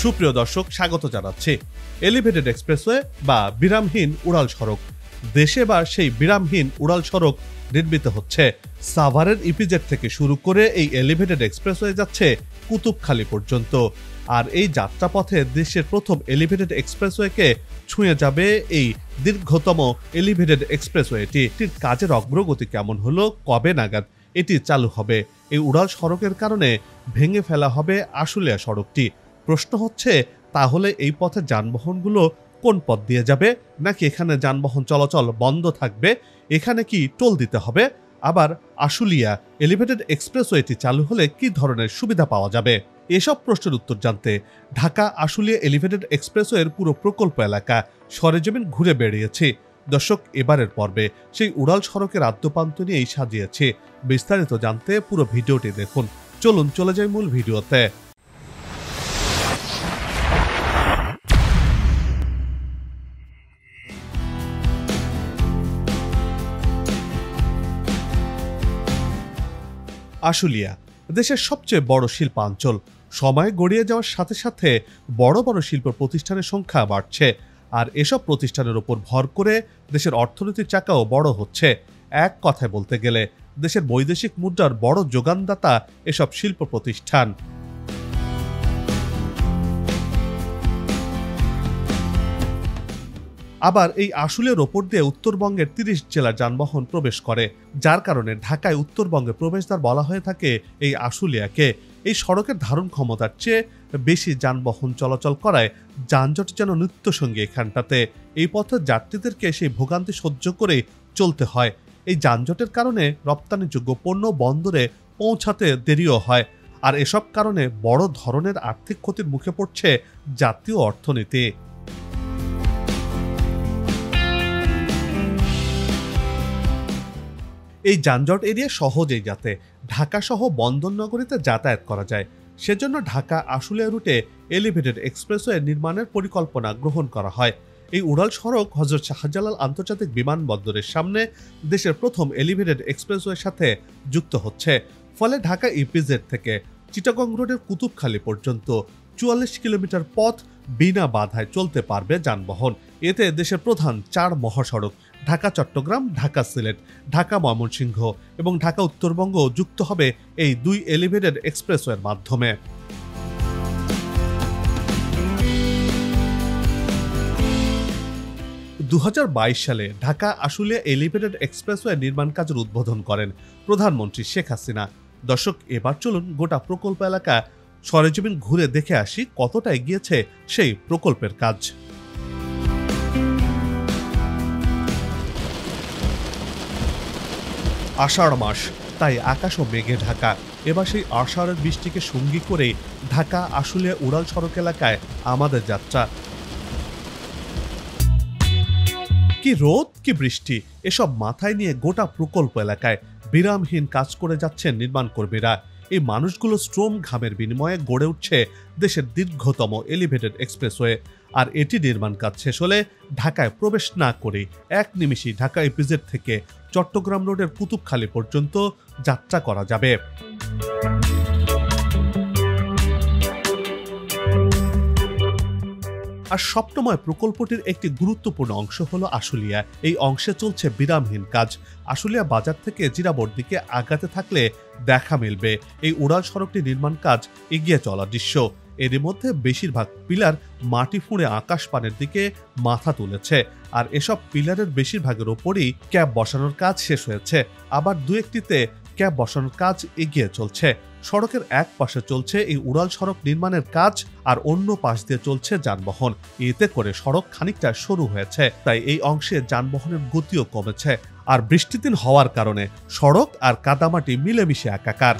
সুপ্রিয় দর্শক, স্বাগত জানাচ্ছি। এলিভেটেড এক্সপ্রেসওয়ে বা বিরামহীন উড়াল সড়ক। দেশে বা সেই বিরামহীন উড়াল সড়ক নির্মিত হচ্ছে। সাভারের ইপিজেড থেকে শুরু করে এই এলিভেটেড এক্সপ্রেসওয়ে যাচ্ছে কুতুবখালী পর্যন্ত। আর এই যাত্রাপথে দেশের প্রথম এলিভেটেড এক্সপ্রেসওয়েকে ছুঁয়ে যাবে এই দীর্ঘতম এলিভেটেড এক্সপ্রেসওয়েটি। এটির কাজের অগ্রগতি কেমন হলো, কবে নাগাদ এটি চালু হবে? এই উড়াল সড়কের কারণে ভেঙে ফেলা হবে আশুলিয়া সড়কটি। প্রশ্ন হচ্ছে, তাহলে এই পথে যানবাহনগুলো কোন পথ দিয়ে যাবে, নাকি এখানে যানবাহন চলাচল বন্ধ থাকবে? এখানে কি টোল দিতে হবে? আবার আশুলিয়া এলিভেটেড এক্সপ্রেসওয়েটি চালু হলে কি ধরনের সুবিধা পাওয়া যাবে? এসব প্রশ্নের উত্তর জানতে ঢাকা আশুলিয়া এলিভেটেড এক্সপ্রেসওয়ের পুরো প্রকল্প এলাকা সরেজমিন ঘুরে বেড়িয়েছি। দর্শক, এবারের পর্বে সেই উড়াল সড়কের আদ্যপ্রান্ত নিয়েই সাজিয়েছি। বিস্তারিত জানতে পুরো ভিডিওটি দেখুন। চলুন চলে যাই মূল ভিডিওতে। আশুলিয়া দেশের সবচেয়ে বড় শিল্পাঞ্চল। সময় গড়িয়ে যাওয়ার সাথে সাথে বড় বড় শিল্প প্রতিষ্ঠানের সংখ্যা বাড়ছে, আর এসব প্রতিষ্ঠানের উপর ভর করে দেশের অর্থনৈতিক চাকাও বড় হচ্ছে। এক কথায় বলতে গেলে দেশের বৈদেশিক মুদ্রার বড় যোগানদাতা এসব শিল্প প্রতিষ্ঠান। আবার এই আশুলিয়ার ওপর দিয়ে উত্তরবঙ্গের ৩০ জেলার যানবাহন প্রবেশ করে, যার কারণে ঢাকায় উত্তরবঙ্গে প্রবেশদ্বার বলা হয়ে থাকে এই আশুলিয়াকে। এই সড়কের ধারণ ক্ষমতার চেয়ে বেশি যানবাহন চলাচল করায় যানজট যেন নিত্যসঙ্গী এখানটাতে। এই পথের যাত্রীদেরকে সেই ভোগান্তি সহ্য করে চলতে হয়। এই যানজটের কারণে রপ্তানিযোগ্য পণ্য বন্দরে পৌঁছাতে দেরিও হয়, আর এসব কারণে বড় ধরনের আর্থিক ক্ষতির মুখে পড়ছে জাতীয় অর্থনীতি। এই যানজট এড়িয়ে সহজেই যাতে ঢাকা সহ বন্দরনগরীতে যাতায়াত করা যায়, সেজন্য ঢাকা আশুলিয়া রুটে এলিভেটেড এক্সপ্রেসওয়ে নির্মাণের পরিকল্পনা গ্রহণ করা হয়। এই উড়াল সড়ক হযরত শাহজালাল আন্তর্জাতিক বিমানবন্দরের সামনে দেশের প্রথম এলিভেটেড এক্সপ্রেসওয়ের সাথে যুক্ত হচ্ছে। ফলে ঢাকা ইপিজেড থেকে চিটাগং রোডের কুতুবখালী পর্যন্ত ৪৪ কিলোমিটার পথ বিনা বাধায় চলতে পারবে যানবাহন। এতে দেশের প্রধান ৪ মহাসড়ক ঢাকা চট্টগ্রাম, ঢাকা সিলেট, ঢাকা ময়মনসিংহ এবং ঢাকা উত্তরবঙ্গ যুক্ত হবে এই ২ এলিভেটেড এক্সপ্রেসওয়ের মাধ্যমে। সালে ঢাকা আশুলিয়া এলিভেটেড এক্সপ্রেসওয়ে নির্মাণ কাজের উদ্বোধন করেন প্রধানমন্ত্রী শেখ হাসিনা। দর্শক, এবার চলুন গোটা প্রকল্প এলাকা সরেজমিন ঘুরে দেখে আসি কতটা এগিয়েছে সেই প্রকল্পের কাজ। আষাঢ় মাস, তাই আকাশও মেঘে ঢাকা। এবার সেই আষাঢ়ের বৃষ্টিকে সঙ্গী করে ঢাকা আশুলিয়া উড়াল সড়ক এলাকায় আমাদের যাত্রা। কি রোদ, কি বৃষ্টি, এসব মাথায় নিয়ে গোটা প্রকল্প এলাকায় বিরামহীন কাজ করে যাচ্ছেন নির্মাণ কর্মীরা। এই মানুষগুলো শ্রম ঘামের বিনিময়ে গড়ে উঠছে দেশের দীর্ঘতম এলিভেটেড এক্সপ্রেসওয়ে। আর এটি নির্মাণ কাজ শেষ হলে ঢাকায় প্রবেশ না করে এক নিমিষেই ঢাকা ইপিজেড থেকে চট্টগ্রাম রোডের কুতুবখালী পর্যন্ত যাত্রা করা যাবে। আর স্বপ্নময় প্রকল্পটির একটি গুরুত্বপূর্ণ অংশ হলো আশুলিয়া। এই অংশে চলছে বিরামহীন কাজ। আশুলিয়া বাজার থেকে জিরাবর দিকে আগাতে থাকলে দেখা মিলবে এই উড়াল সড়কটি নির্মাণ কাজ এগিয়ে চলার দৃশ্য। এর মধ্যে বেশিরভাগ পিলার মাটি ফুঁড়ে আকাশ পানের দিকে মাথা তুলেছে, আর এসব পিলারের বেশিরভাগের ওপরই ক্যাপ বসানোর কাজ শেষ হয়েছে। আবার দু একটিতে ক্যাপ বসানোর কাজ এগিয়ে চলছে। সড়কের এক পাশে চলছে এই উড়াল সড়ক নির্মাণের কাজ, আর অন্য পাশ দিয়ে চলছে যানবাহন। এতে করে সড়ক খানিকটা সরু হয়েছে, তাই এই অংশে যানবাহনের গতিও কমেছে। আর বৃষ্টির দিন হওয়ার কারণে সড়ক আর কাদামাটি মিলেমিশে একাকার।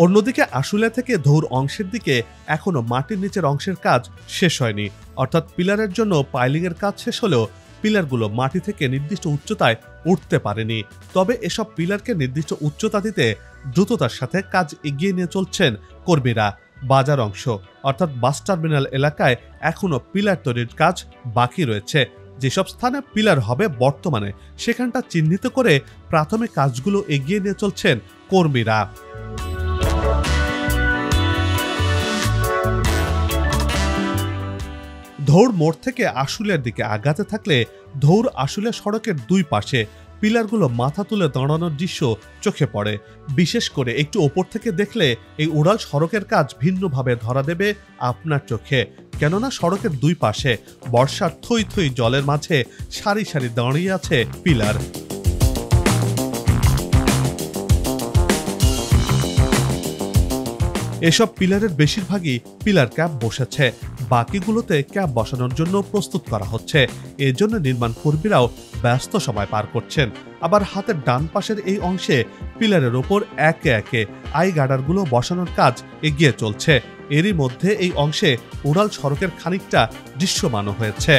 অন্যদিকে আশুলিয়া থেকে ধৌর অংশের দিকে এখনো মাটির নিচের অংশের কাজ শেষ হয়নি, অর্থাৎ পিলারের জন্য পাইলিংয়ের কাজ শেষ হলেও পিলারগুলো মাটি থেকে নির্দিষ্ট উচ্চতায় উঠতে পারেনি। তবে এসব পিলারকে নির্দিষ্ট উচ্চতা দিতে দ্রুততার সাথে কাজ এগিয়ে নিয়ে চলছেন কর্মীরা। বাজার অংশ অর্থাৎ বাস টার্মিনাল এলাকায় এখনো পিলার তৈরির কাজ বাকি রয়েছে। যেসব স্থানে পিলার হবে বর্তমানে সেখানটা চিহ্নিত করে প্রাথমিক কাজগুলো এগিয়ে নিয়ে চলছেন কর্মীরা। ধৌর মোড় থেকে আশুলিয়ার দিকে আগাতে থাকলে ধৌর আশুলিয়া সড়কের দুই পাশে পিলারগুলো মাথা তুলে দাঁড়ানোর দৃশ্য চোখে পড়ে। বিশেষ করে একটু ওপর থেকে দেখলে এই উড়াল সড়কের কাজ ভিন্নভাবে ধরা দেবে আপনার চোখে, কেননা সড়কের দুই পাশে বর্ষার থই থই জলের মাঝে সারি সারি দাঁড়িয়ে আছে পিলার। এসব পিলারের বেশিরভাগই পিলার ক্যাপ বসেছে, বাকিগুলোতে ক্যাপ বসানোর জন্য প্রস্তুত করা হচ্ছে। এর জন্য নির্মাণ কর্মীরাও ব্যস্ত সময় পার করছেন। আবার হাতের ডান পাশের এই অংশে পিলারের ওপর একে একে আই গার্ডারগুলো বসানোর কাজ এগিয়ে চলছে। এরই মধ্যে এই অংশে উড়াল সড়কের খানিকটা দৃশ্যমান হয়েছে।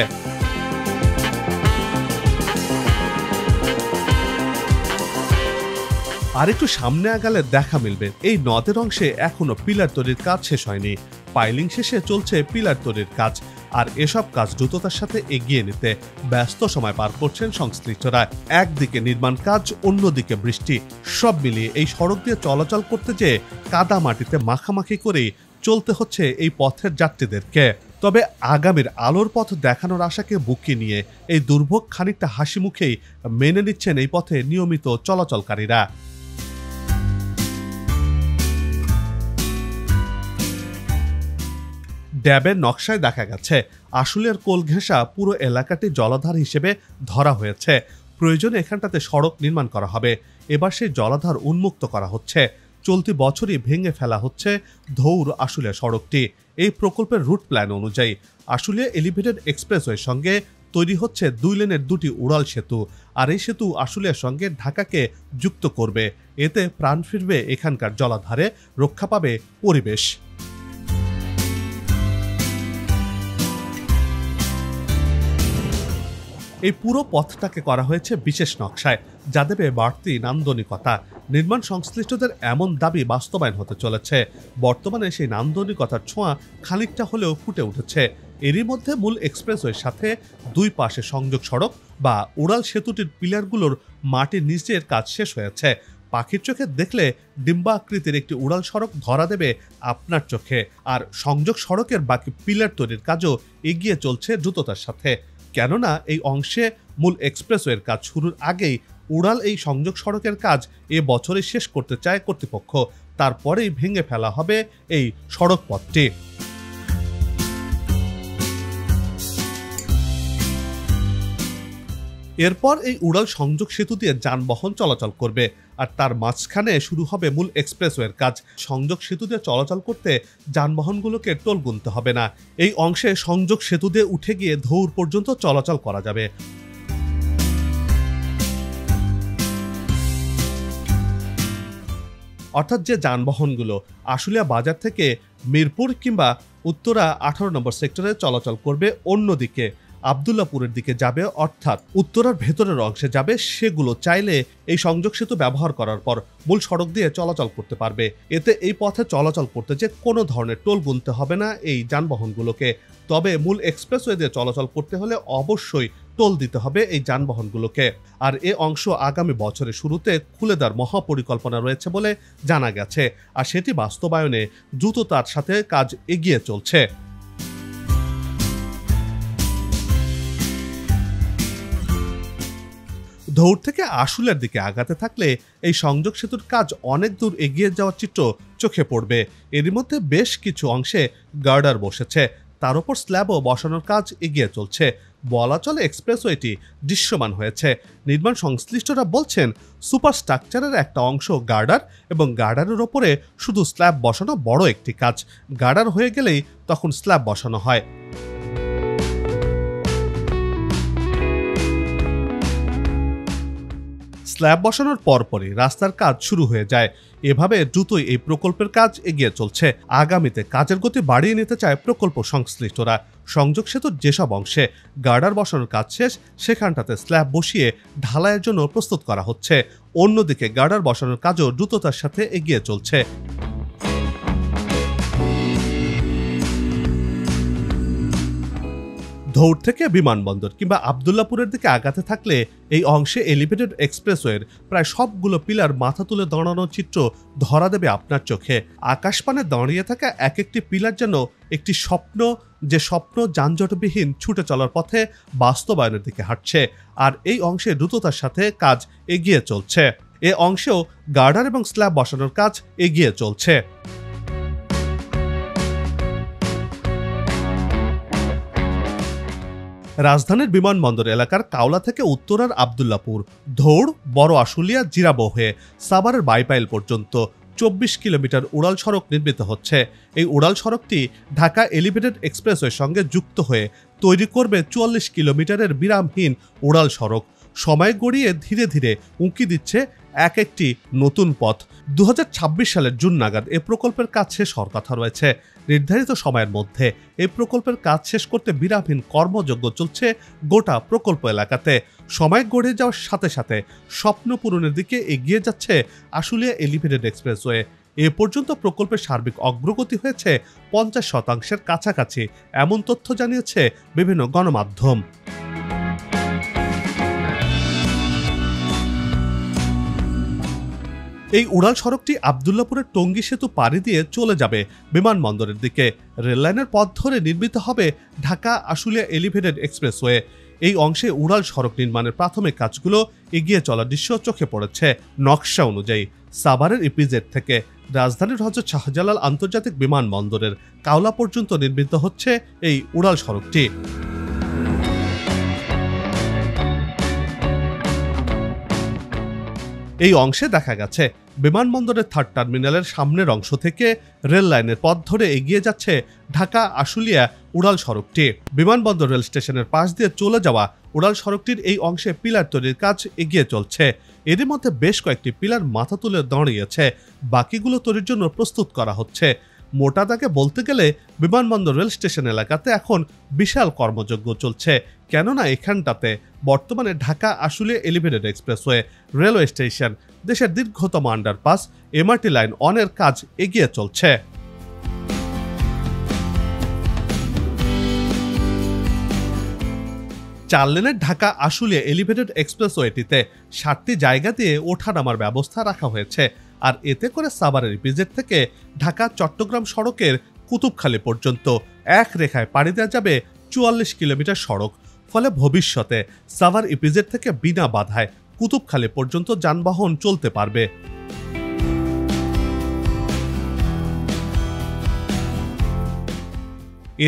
আর একটু সামনে আগালে দেখা মিলবে এই নদের অংশে এখনো পিলার তৈরির কাজ শেষ হয়নি। পাইলিং শেষে চলছে পিলার তৈরির কাজ, আর এসব কাজ দ্রুততার সাথে এগিয়ে নিতে ব্যস্ত সময় পার করছেন সংশ্লিষ্টরা। একদিকে নির্মাণ কাজ, অন্যদিকে বৃষ্টি, সব মিলিয়ে এই সড়ক দিয়ে চলাচল করতে যেয়ে কাদা মাটিতে মাখামাখি করেই চলতে হচ্ছে এই পথের যাত্রীদেরকে। তবে আগামীর আলোর পথ দেখানোর আশাকে বুকে নিয়ে এই দুর্ভোগ খানিকটা হাসি মুখেই মেনে নিচ্ছেন এই পথে নিয়মিত চলাচলকারীরা। ড্যাবের নকশায় দেখা গেছে আশুলিয়ার কোল ঘেঁষা পুরো এলাকাটি জলাধার হিসেবে ধরা হয়েছে। প্রয়োজনে এখানটাতে সড়ক নির্মাণ করা হবে। এবার সেই জলাধার উন্মুক্ত করা হচ্ছে। চলতি বছরই ভেঙে ফেলা হচ্ছে ধৌর আশুলিয়া সড়কটি। এই প্রকল্পের রুট প্ল্যান অনুযায়ী আশুলিয়া এলিভেটেড এক্সপ্রেসওয়ের সঙ্গে তৈরি হচ্ছে 2 লেনের 2টি উড়াল সেতু, আর এই সেতু আশুলিয়ার সঙ্গে ঢাকাকে যুক্ত করবে। এতে প্রাণ ফিরবে এখানকার জলাধারে, রক্ষা পাবে পরিবেশ। এই পুরো পথটাকে করা হয়েছে বিশেষ নকশায়, যা দেবে বাড়তি নান্দনিকতা। নির্মাণ সংশ্লিষ্টদের এমন দাবি বাস্তবায়ন হতে চলেছে। বর্তমানে সেই নান্দনিকতার ছোঁয়া খানিকটা হলেও ফুটে উঠেছে। এরই মধ্যে মূল এক্সপ্রেসওয়ের সাথে দুই পাশে সংযোগ সড়ক বা উড়াল সেতুটির পিলারগুলোর মাটির নিচের কাজ শেষ হয়েছে। পাখির চোখে দেখলে ডিম্বা আকৃতির একটি উড়াল সড়ক ধরা দেবে আপনার চোখে। আর সংযোগ সড়কের বাকি পিলার তৈরির কাজও এগিয়ে চলছে দ্রুততার সাথে, কেননা এই অংশে মূল এক্সপ্রেসওয়ের কাজ শুরুর আগেই উড়াল এই সংযোগ সড়কের কাজ এ বছরে শেষ করতে চায় কর্তৃপক্ষ। তারপরেই ভেঙে ফেলা হবে এই সড়ক পথটি। এরপর এই উড়াল সংযোগ সেতু দিয়ে যানবাহন চলাচল করবে, আর তার মাঝখানে শুরু হবে মূল এক্সপ্রেসওয়ের কাজ। সংযোগ সেতু দিয়ে চলাচল করতে যানবাহনগুলোকে টোল গুনতে হবে না। এই অংশে সংযোগ সেতু দিয়ে উঠে গিয়ে ধৌর পর্যন্ত চলাচল করা যাবে। অর্থাৎ যে যানবাহনগুলো আশুলিয়া বাজার থেকে মিরপুর কিংবা উত্তরা 18 নম্বর সেক্টরে চলাচল করবে, অন্যদিকে আব্দুল্লাপুরের দিকে যাবে অর্থাৎ উত্তরার ভেতরের অংশে যাবে, সেগুলো চাইলে এই সংযোগ সেতু ব্যবহার করার পর মূল সড়ক দিয়ে চলাচল করতে পারবে। এতে এই পথে চলাচল করতে যে কোনো ধরনের টোল গুনতে হবে না এই যানবাহনগুলোকে। তবে মূল এক্সপ্রেসওয়ে দিয়ে চলাচল করতে হলে অবশ্যই টোল দিতে হবে এই যানবাহনগুলোকে। আর এ অংশ আগামী বছরের শুরুতে খুলে দেওয়ার মহাপরিকল্পনা রয়েছে বলে জানা গেছে, আর সেটি বাস্তবায়নে দ্রুততার সাথে কাজ এগিয়ে চলছে। ধৌর থেকে আশুলিয়ার দিকে আগাতে থাকলে এই সংযোগ সেতুর কাজ অনেক দূর এগিয়ে যাওয়ার চিত্র চোখে পড়বে। এরই মধ্যে বেশ কিছু অংশে গার্ডার বসেছে, তার উপর স্ল্যাবও বসানোর কাজ এগিয়ে চলছে। বলা চলে এক্সপ্রেসওয়েটি দৃশ্যমান হয়েছে। নির্মাণ সংশ্লিষ্টরা বলছেন সুপার স্ট্রাকচারের একটা অংশ গার্ডার, এবং গার্ডারের ওপরে শুধু স্ল্যাব বসানো বড় একটি কাজ। গার্ডার হয়ে গেলেই তখন স্ল্যাব বসানো হয়। স্ল্যাব বসানোর পরপরই রাস্তার কাজ শুরু হয়ে যায়। এভাবে দ্রুতই এই প্রকল্পের কাজ এগিয়ে চলছে। আগামীতে কাজের গতি বাড়িয়ে নিতে চায় প্রকল্প সংশ্লিষ্টরা। সংযোগ সেতুর যেসব অংশে গার্ডার বসানোর কাজ শেষ, সেখানটাতে স্ল্যাব বসিয়ে ঢালাইয়ের জন্য প্রস্তুত করা হচ্ছে। অন্যদিকে গার্ডার বসানোর কাজও দ্রুততার সাথে এগিয়ে চলছে। ধৌড় থেকে বিমানবন্দর কিংবা আবদুল্লাপুরের দিকে আগাতে থাকলে এই অংশে এলিভেটেড এক্সপ্রেসওয়ের প্রায় সবগুলো পিলার মাথা তুলে দাঁড়ানোর চিত্র ধরা দেবে আপনার চোখে। আকাশপানে দাঁড়িয়ে থাকা এক একটি পিলার যেন একটি স্বপ্ন, যে স্বপ্ন যানজটবিহীন ছুটে চলার পথে বাস্তবায়নের দিকে হাঁটছে। আর এই অংশে দ্রুততার সাথে কাজ এগিয়ে চলছে। এ অংশেও গার্ডার এবং স্ল্যাব বসানোর কাজ এগিয়ে চলছে। রাজধানীর বিমানবন্দর এলাকার কাওলা থেকে উত্তরার আবদুল্লাপুর, ধৌড়, বড় আশুলিয়া, জিরাবো হয়ে সাভারের বাইপাইল পর্যন্ত 24 কিলোমিটার উড়াল সড়ক নির্মিত হচ্ছে। এই উড়াল সড়কটি ঢাকা এলিভেটেড এক্সপ্রেসওয়ের সঙ্গে যুক্ত হয়ে তৈরি করবে 44 কিলোমিটারের বিরামহীন উড়াল সড়ক। সময় গড়িয়ে ধীরে ধীরে উঁকি দিচ্ছে এক একটি নতুন পথ। 2026 সালের জুন নাগাদ এই প্রকল্পের কাজ শেষ হওয়ার কথা রয়েছে। নির্ধারিত সময়ের মধ্যে এই প্রকল্পের কাজ শেষ করতে বিরামহীন কর্মযজ্ঞ চলছে গোটা প্রকল্প এলাকাতে। সময় গড়ে যাওয়ার সাথে সাথে স্বপ্ন পূরণের দিকে এগিয়ে যাচ্ছে আশুলিয়া এলিভেটেড এক্সপ্রেসওয়ে। এ পর্যন্ত প্রকল্পের সার্বিক অগ্রগতি হয়েছে 50% কাছাকাছি, এমন তথ্য জানিয়েছে বিভিন্ন গণমাধ্যম। এই উড়াল সড়কটি আবদুল্লাপুরের টঙ্গী সেতু পাড়ি দিয়ে চলে যাবে বিমানবন্দরের দিকে। রেললাইনের পথ ধরে নির্মিত হবে ঢাকা আশুলিয়া এলিভেটেড এক্সপ্রেসওয়ে। এই অংশে উড়াল সড়ক নির্মাণের প্রাথমিক কাজগুলো এগিয়ে চলার দৃশ্য চোখে পড়েছে। নকশা অনুযায়ী সাভারের ইপিজেড থেকে রাজধানীর হযরত শাহজালাল আন্তর্জাতিক বিমানবন্দরের কাওলা পর্যন্ত নির্মিত হচ্ছে এই উড়াল সড়কটি। এই অংশে দেখা গেছে বিমানবন্দরের 3rd টার্মিনালের সামনের অংশ থেকে রেল লাইনের পথ ধরে এগিয়ে যাচ্ছে ঢাকা আশুলিয়া উড়াল সড়কটি। বিমানবন্দর রেল স্টেশনের পাশ দিয়ে চলে যাওয়া উড়াল সড়কটির এই অংশে পিলার তৈরির কাজ এগিয়ে চলছে। এর মধ্যে বেশ কয়েকটি পিলার মাথা তুলে দাঁড়িয়েছে, বাকিগুলো তৈরির জন্য প্রস্তুত করা হচ্ছে। মোটা দাগে বলতে গেলে বিমানবন্দর রেল স্টেশন এলাকাতে এখন বিশাল কর্মযজ্ঞ চলছে, কেননা এখানটাতে বর্তমানে Dhaka Ashulia elevated expressway, railway station, দেশের দীর্ঘতম আন্ডারপাস এমআরটি লাইন অনের কাজ এগিয়ে চলছে। 4 লেনের ঢাকা আশুলিয়া এলিভেটেড এক্সপ্রেসওয়েটিতে 7টি জায়গা দিয়ে ওঠা নামার ব্যবস্থা রাখা হয়েছে। আর এতে করে সাভারের ইপিজেড থেকে ঢাকা চট্টগ্রাম সড়কের কুতুবখালী পর্যন্ত এক রেখায় পাড়ি দেওয়া যাবে 44 কিলোমিটার সড়ক। ফলে ভবিষ্যতে সাভার ইপিজেড থেকে বিনা বাধায় কুতুবখালী পর্যন্ত যানবাহন চলতে পারবে।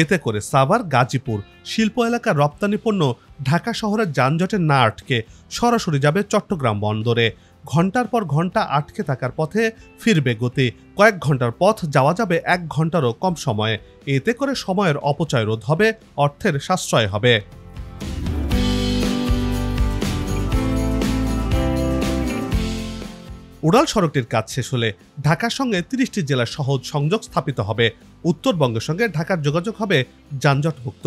এতে করে সাভার, গাজীপুর শিল্প এলাকার রপ্তানি পণ্য ঢাকা শহরের যানজটে না আটকে সরাসরি যাবে চট্টগ্রাম বন্দরে। ঘন্টার পর ঘন্টা আটকে থাকার পথে ফিরবে গতি। কয়েক ঘন্টার পথ যাওয়া যাবে 1 ঘন্টারও কম সময়ে। এতে করে সময়ের অপচয় রোধ হবে, অর্থের সাশ্রয় হবে। উড়াল সড়কটির কাজ শেষ হলে ঢাকার সঙ্গে 30টি জেলার সহজ সংযোগ স্থাপিত হবে। উত্তরবঙ্গের সঙ্গে ঢাকার যোগাযোগ হবে যানজটমুক্ত।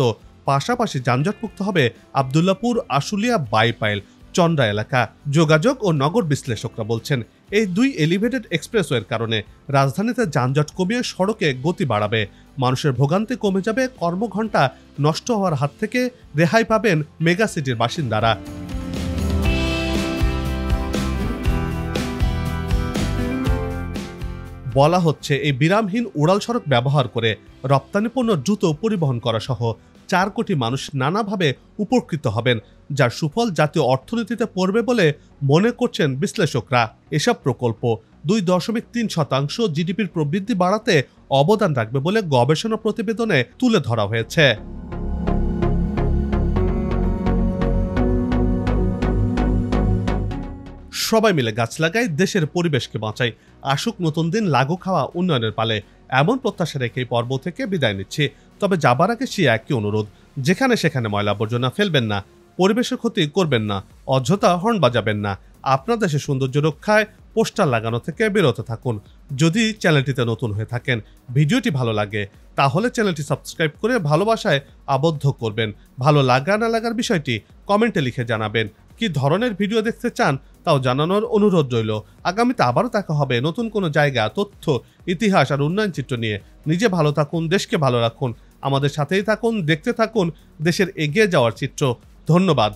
পাশাপাশি যানজটমুক্ত হবে আবদুল্লাপুর, আশুলিয়া, বাইপাইল, চন্দ্রা এলাকা। যোগাযোগ ও নগর বিশ্লেষকরা বলছেন এই 2 এলিভেটেড এক্সপ্রেসওয়ের কারণে রাজধানীতে যানজট কমিয়ে সড়কে গতি বাড়াবে। মানুষের ভোগান্তি কমে যাবে, কর্মঘণ্টা নষ্ট হওয়ার হাত থেকে রেহাই পাবেন মেগা সিটির বাসিন্দারা। বলা হচ্ছে এই বিরামহীন উড়াল সড়ক ব্যবহার করে রপ্তানি পণ্য দ্রুত পরিবহন করা সহ 4 কোটি মানুষ নানাভাবে উপকৃত হবেন, যার সুফল জাতীয় অর্থনীতিতে পড়বে বলে মনে করছেন বিশ্লেষকরা। এসব প্রকল্প 2.3% জিডিপির প্রবৃদ্ধি বাড়াতে অবদান রাখবে বলে গবেষণা প্রতিবেদনে তুলে ধরা হয়েছে। সবাই মিলে গাছ লাগাই, দেশের পরিবেশকে বাঁচাই। আসুক নতুন দিন, লাগু খাওয়া উন্নয়নের পালে। এমন প্রত্যাশা রেখে এই পর্ব থেকে বিদায় নিচ্ছি। তবে যাবার আগে সে একই অনুরোধ, যেখানে সেখানে ময়লা আবর্জনা ফেলবেন না, পরিবেশের ক্ষতি করবেন না, অযথা হর্ন বাজাবেন না। আপনার দেশের সৌন্দর্য রক্ষায় পোস্টার লাগানো থেকে বিরত থাকুন। যদি চ্যানেলটিতে নতুন হয়ে থাকেন, ভিডিওটি ভালো লাগে, তাহলে চ্যানেলটি সাবস্ক্রাইব করে ভালোবাসায় আবদ্ধ করবেন। ভালো লাগা না লাগার বিষয়টি কমেন্টে লিখে জানাবেন। কি ধরনের ভিডিও দেখতে চান তাও জানানোর অনুরোধ রইল। আগামীতে আবারও দেখা হবে নতুন কোনো জায়গা, তথ্য, ইতিহাস আর উন্নয়ন চিত্র নিয়ে। নিজে ভালো থাকুন, দেশকে ভালো রাখুন। আমাদের সাথেই থাকুন, দেখতে থাকুন দেশের এগিয়ে যাওয়ার চিত্র। ধন্যবাদ।